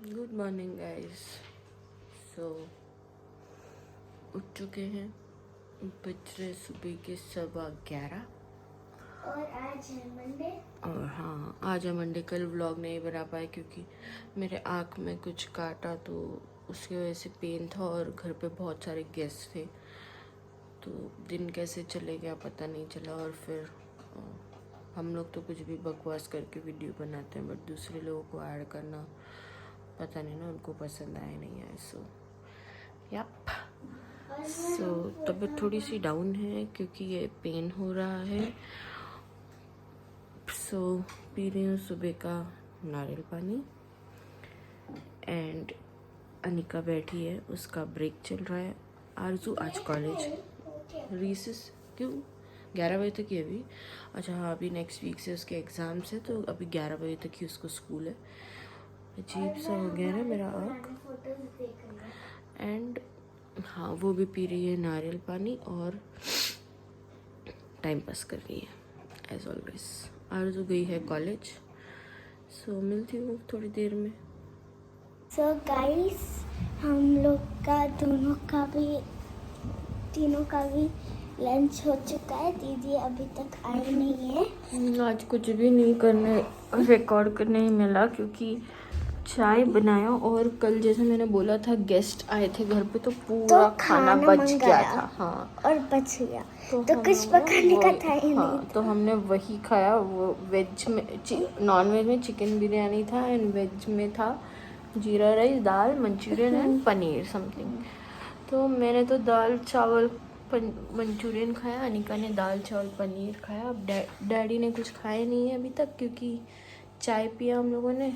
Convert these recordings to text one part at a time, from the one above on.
Good morning guys. सो उठ चुके हैं, बज रहे सुबह के 11:15 और आज है मंडे। और हाँ, आज है मंडे। कल व्लॉग नहीं बना पाए क्योंकि मेरे आँख में कुछ काटा तो उसकी वजह से पेन था और घर पे बहुत सारे गेस्ट थे तो दिन कैसे चले गया पता नहीं चला। और फिर हम लोग तो कुछ भी बकवास करके वीडियो बनाते हैं बट दूसरे लोगों को ऐड करना पता नहीं ना उनको पसंद आए नहीं आए। सो तबीयत थोड़ी सी डाउन है क्योंकि ये पेन हो रहा है। सो पी रही हूँ सुबह का नारियल पानी एंड अनिका बैठी है, उसका ब्रेक चल रहा है। आरजू आज कॉलेज रीसेस क्यों 11 बजे तक ही अभी। अच्छा हाँ, अभी नेक्स्ट वीक से उसके एग्ज़ाम्स है तो अभी 11 बजे तक ही उसको स्कूल है। अजीब सा हो गया ना मेरा आँख। एंड हाँ, वो भी पी रही है नारियल पानी और टाइम पास कर रही है एज ऑलवेज। आरज़ू गई है कॉलेज। सो मिलती हूँ थोड़ी देर में। सो गाइस, हम लोग का तीनों का भी लंच हो चुका है। दीदी अभी तक आई नहीं है। आज कुछ भी नहीं करने रिकॉर्ड करने ही मिला क्योंकि चाय बनाया और कल जैसे मैंने बोला था गेस्ट आए थे घर पे तो पूरा खाना बच गया था। हाँ, और बच गया तो हम कुछ लोग पकाने का था ही हाँ, नहीं। तो हमने वही खाया। वो वेज में नॉन वेज में चिकन बिरयानी था एंड वेज में था जीरा rice, dal, Manchurian and paneer something. तो मैंने तो दाल चावल मंचूरियन खाया, अनिका ने दाल चावल पनीर खाया। अब डैडी ने कुछ खाया नहीं है अभी तक क्योंकि चाय पिया हम लोगों ने।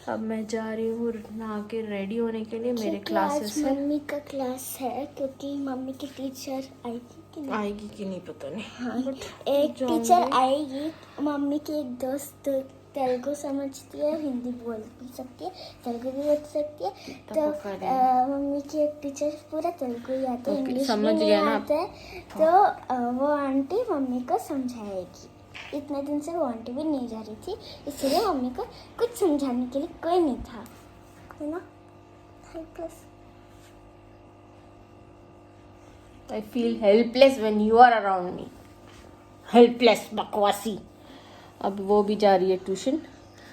अब मैं जा रही हूँ नहा के रेडी होने के लिए, मेरे क्लासेस है। मम्मी का क्लास है क्योंकि मम्मी की टीचर आएगी कि नहीं पता नहीं। हाँ, बट एक जाऊंगी। टीचर आएगी। मम्मी की एक दोस्त तेलुगु समझती है, हिंदी बोल भी सकती है, तेलुगु भी बोल सकती है। तो मम्मी की एक टीचर पूरा तेलुगु ही आता है, इंग्लिश भी नहीं आता है। तो वो आंटी मम्मी को समझाएगी। इतने दिन से वो आंटी भी नहीं जा रही थी, इसलिए मम्मी को कुछ समझाने के लिए कोई नहीं था, है ना? I feel helpless when you are around me. Helpless बकवासी। अब वो भी जा रही है ट्यूशन।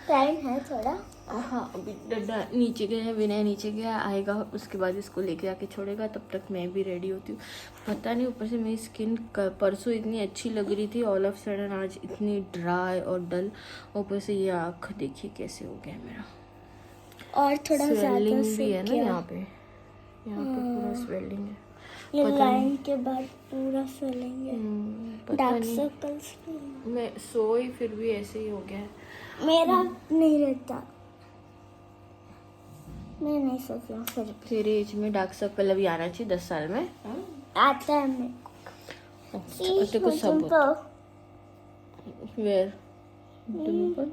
टाइम है थोड़ा। हाँ, अभी डड्डा नीचे गया है, विनय नीचे गया, आएगा उसके बाद इसको लेके आके छोड़ेगा। तब तक मैं भी रेडी होती हूँ। पता नहीं, ऊपर से मेरी स्किन परसों इतनी अच्छी लग रही थी, ऑल ऑफ सडन आज इतनी ड्राई और डल। ऊपर से ये आँख देखिए कैसे हो गया मेरा। और थोड़ा ज्यादा भी है ना यहाँ पे पूरा स्वेलिंग है। ये लाइन के बाद पूरा फैलेंगे। पता डार्क नहीं, सर्कल्स भी। मैं सोई फिर भी ऐसे ही हो गया है। मेरा नहीं रहता, मैं नहीं सोती हूँ फिर भी। तेरे एज में डार्क सर्कल अभी आना चाहिए 10 साल में। आता है मेरे को। तेरे को सब where dimple,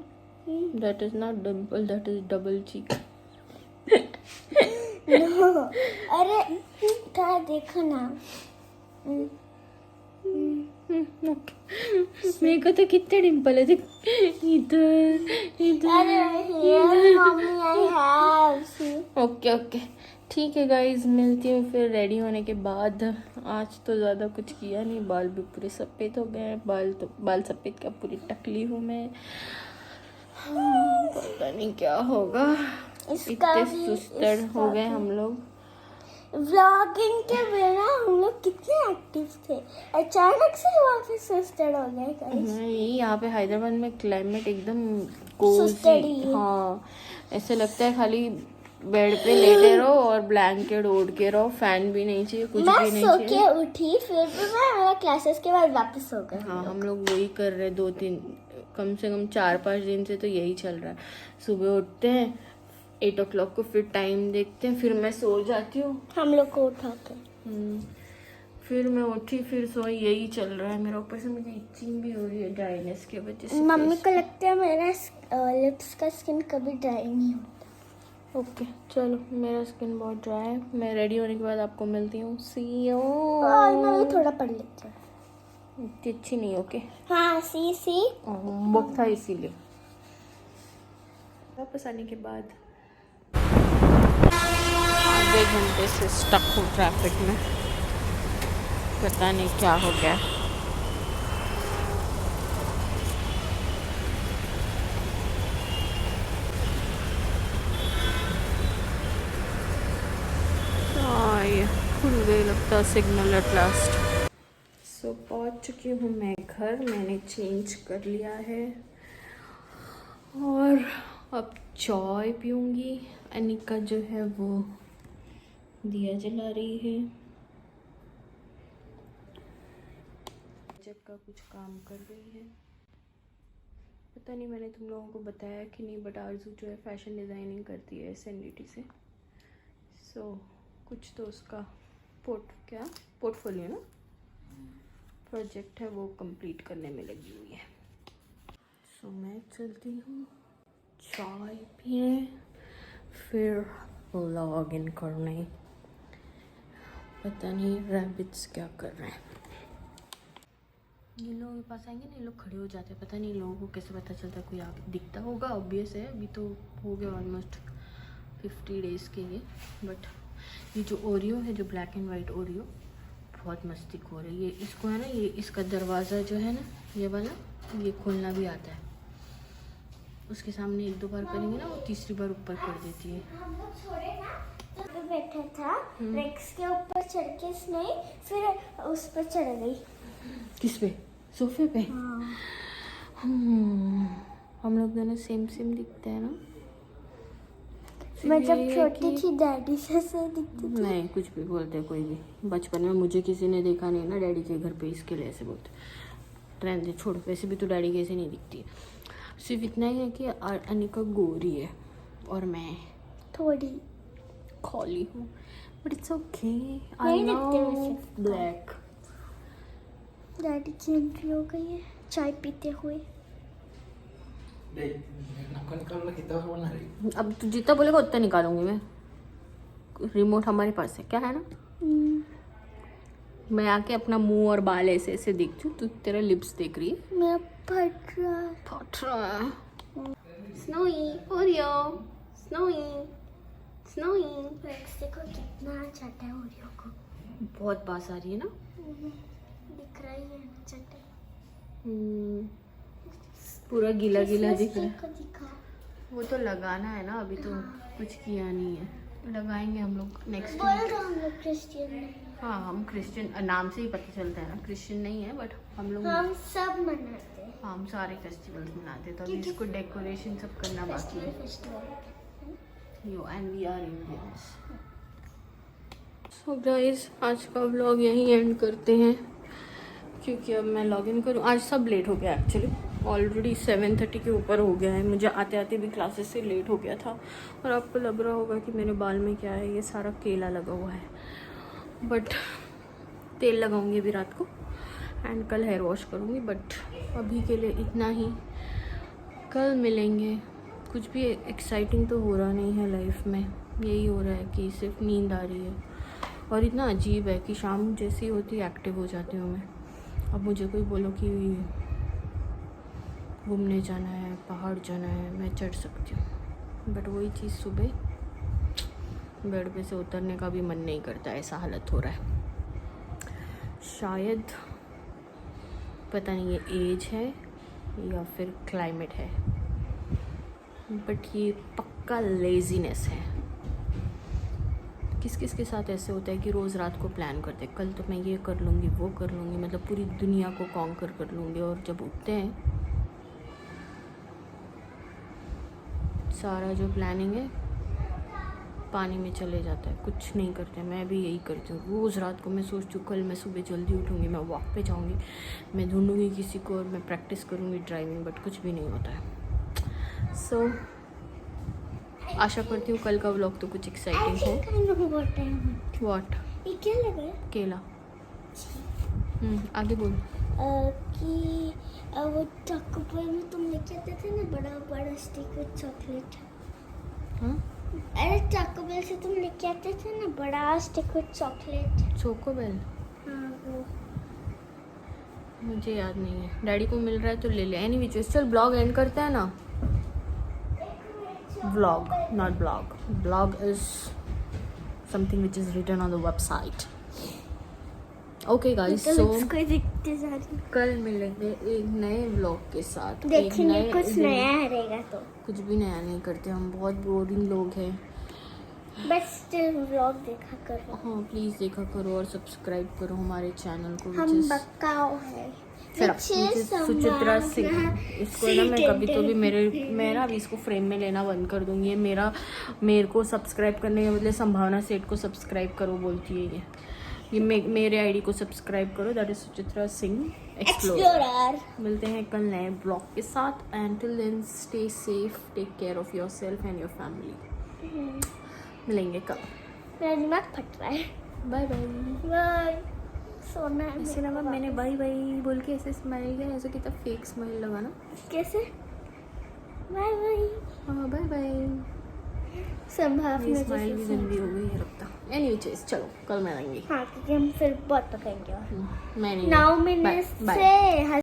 that is not dimple, that is double cheek. No, अरे था देखो ना। मेरे को तो कितने डिम्पल है देख, इधर ओके ठीक है गाइज, मिलती हूँ फिर रेडी होने के बाद। आज तो ज़्यादा कुछ किया नहीं, बाल भी पूरे सफ़ेद हो गए हैं। बाल सफ़ेद क्या, पूरी टकली हूँ मैं। पता नहीं क्या होगा, इतने सुस्तर हो गए हम लोग। व्लॉगिंग के बिना हम लोग कितने एक्टिव थे, अचानक से वापस सुस्तेड हो गए। नहीं, यहाँ पे हैदराबाद में क्लाइमेट एकदम कोजी। हाँ, ऐसे लगता है खाली बेड पे लेटे रहो और ब्लैंकेट ओढ़ के रहो, फैन भी नहीं चाहिए, कुछ भी नहीं चाहिए। मैं सो के उठी फिर भी मेरा क्लासेस के बाद वापस हो गए। हाँ, हम लोग वही कर रहे 2-3 कम से कम 4-5 दिन से तो यही चल रहा है। सुबह उठते हैं 8 o'clock को, फिर टाइम देखते हैं, फिर मैं सो जाती हूँ। हम लोग को उठा के फिर मैं उठी फिर सोई, यही चल रहा है मेरा। ऊपर से मुझे इचिंग भी हो रही है ड्राइनेस की वजह से। मम्मी को लगता है मेरा लिप्स का स्किन कभी ड्राई नहीं होता। ओके चलो, मेरा स्किन बहुत ड्राई है। मैं रेडी होने के बाद आपको मिलती हूँ। सी यू। मैं भी थोड़ा पढ़ लेती हूँ। इतनी अच्छी नहीं। ओके हाँ, सी होमवर्क था इसीलिए। वापस आने के बाद आधे घंटे से स्टक हूँ ट्रैफिक में, पता नहीं क्या हो गया। ये खुल गई लगता है सिग्नल एट लास्ट। सो पहुँच चुकी हूँ मैं घर, मैंने चेंज कर लिया है और अब चाय पीऊँगी। अनिका जो है वो दिया जला रही है, प्रोजेक्ट का कुछ काम कर रही है। पता नहीं मैंने तुम लोगों को बताया कि नहीं, बट आरजू जो है फैशन डिज़ाइनिंग करती है SNDT से। सो कुछ तो उसका पोर्टफोलियो ना प्रोजेक्ट है वो कंप्लीट करने में लगी हुई है। सो मैं चलती हूँ चाय पीने, फिर लॉग इन करने। पता नहीं रैबिट्स क्या कर रहे हैं। ये लोग के पास आएंगे ना, ये लोग खड़े हो जाते हैं। पता नहीं लोगों को कैसे पता चलता है, कोई आगे दिखता होगा, ऑब्वियस है। अभी तो हो गया ऑलमोस्ट 50 डेज़ के ये। बट ये जो ओरियो है, जो ब्लैक एंड वाइट ओरियो, बहुत मस्ती खो रही है। ये इसको है ना, ये इसका दरवाज़ा जो है ना, ये वाला, ये खोलना भी आता है। उसके सामने 1-2 बार करेंगे ना, वो तीसरी बार ऊपर कर देती है। हम लोग छोड़े ना, तो बैठा था रेक्स के ऊपर चढ़ के इसने फिर उस पर चढ़ गई। किस पे? सोफे पे? हाँ। हम लोग दोनों सेम दिखते हैं ना। मैं जब छोटी थी डैडी से दिखती थी। नहीं, कुछ भी बोलते कोई भी। बचपन में मुझे किसी ने देखा नहीं ना डैडी के घर पे, इसके लिए ऐसे बोलते। ट्रेन से छोड़, वैसे भी तो डैडी कैसे नहीं दिखती है। सिर्फ इतना ही है कि अनिका गोरी है और मैं थोड़ी काली हूँ, बट इट्स ओके। नहीं दिखते वैसे। ब्लैक। डैडी की एंट्री हो गई है चाय पीते हुए। अब तू जितना बोलेगा उतना निकालूंगी मैं। रिमोट हमारे पास है, क्या है ना। मैं आके अपना मुंह और बाल ऐसे ऐसे देखती हूँ, तू तेरा लिप्स देख रही है। मेरा फट रहा है। Snowy Oreo, snowy snowy. देखो कितना चाटा है ओरियो को। बहुत बास आ रही है ना। दिख रही है ना चाटा। पूरा गीला गीला दिख रहा है। को दिखा। वो तो लगाना है ना, अभी तो कुछ किया नहीं है, लगाएंगे हम लोग नेक्स्ट बोल रहा हम लोग क्रिश्चियन नहीं। हाँ, हम क्रिश्चियन, नाम से ही पता चलता है ना, क्रिश्चियन नहीं है, बट हम लोग हम सब मनाते हैं। हम सारे फेस्टिवल्स मनाते हैं। तो अभी इसको डेकोरेशन सब करना बाकी है। Yo and we are Indians. So guys, आज का व्लॉग यहीं एंड करते हैं, क्योंकि अब मैं लॉग इन करूँ। आज सब लेट हो गया एक्चुअली, ऑलरेडी 7:30 के ऊपर हो गया है। मुझे आते आते भी क्लासेस से लेट हो गया था। और आपको लग रहा होगा कि मेरे बाल में क्या है, ये सारा केला लगा हुआ है, बट तेल लगाऊंगी अभी रात को एंड कल हेयर वॉश करूँगी। बट अभी के लिए इतना ही, कल मिलेंगे। कुछ भी एक्साइटिंग तो हो रहा नहीं है लाइफ में, यही हो रहा है कि सिर्फ नींद आ रही है। और इतना अजीब है कि शाम जैसी होती एक्टिव हो जाती हूँ मैं। अब मुझे कोई बोलो कि घूमने जाना है, पहाड़ जाना है, मैं चढ़ सकती हूँ, बट वही चीज़ सुबह बेड पे से उतरने का भी मन नहीं करता, ऐसा हालत हो रहा है। शायद पता नहीं ये एज है या फिर क्लाइमेट है, बट ये पक्का लेजीनेस है। किस किस के साथ ऐसे होता है कि रोज़ रात को प्लान करते हैं, कल तो मैं ये कर लूँगी, वो कर लूँगी, मतलब पूरी दुनिया को कॉन्कर कर लूँगी, और जब उठते हैं सारा जो प्लानिंग है पानी में चले जाता है, कुछ नहीं करते। मैं भी यही करती हूँ, रोज़ रात को मैं सोचती हूँ कल मैं सुबह जल्दी उठूँगी, मैं वॉक पे जाऊँगी, मैं ढूंढूँगी किसी को और मैं प्रैक्टिस करूँगी ड्राइविंग, बट कुछ भी नहीं होता है। सो आशा करती हूँ कल का व्लॉग तो कुछ एक्साइटिंग हो। व्हाट? ये क्या लगा है? केला। आगे बोल। कि वो टाको बेल में तुम लेके आते थे ना, बड़ा बड़ा स्टिक विद चॉकलेट। हाँ, अरे टाको बेल से तुम लेके आते थे ना बड़ा stick with chocolate. Choco bell? हाँ वो। मुझे याद नहीं है, डैडी को मिल रहा है तो ले ले। एनी विच, चल ब्लॉग एंड करते हैं ना। Vlog not blog, blog is something which is written on the website. Okay guys, तो so इसको दिखते जा रही कल मिलेंगे एक नए व्लॉग के साथ। एक देखेंगे नए कुछ दिन। नया रहेगा तो कुछ भी नया नहीं करते हम, बहुत बोरिंग लोग हैं। बस स्टिल व्लॉग देखा करो। हाँ प्लीज़ देखा करो और सब्सक्राइब करो हमारे चैनल को। हम बक्काओ है सुचित्रा सिंह। इसको ना मैं कभी तो भी मैं ना अभी इसको फ्रेम में लेना बंद कर दूंगी। ये मेरे को सब्सक्राइब करने के बदले संभावना सेठ को सब्सक्राइब करो बोलती है ये मेरे आईडी को सब्सक्राइब करो, that is Suchitra Singh explorer. मिलते हैं कल नए ब्लॉग के साथ। And till then stay safe, take care of yourself and your family. मिलेंगे कल। मेरा दिमाग फट रहा है। Bye bye. बाय। सोना है इसके अलावा मैंने बाय बाय बोल के ऐसे स्माइल किया, ऐसे कितना फेक स्माइल लगा ना। कैसे? Bye bye. हाँ बाय बाय। संभावना स्माइल भी गंदी हो गई है लगता। एनीवे चलो कल मिलेंगे। हाँ क्योंकि हम फिर बहुत पकाएंगे। मैं नहीं। 9 मिनट से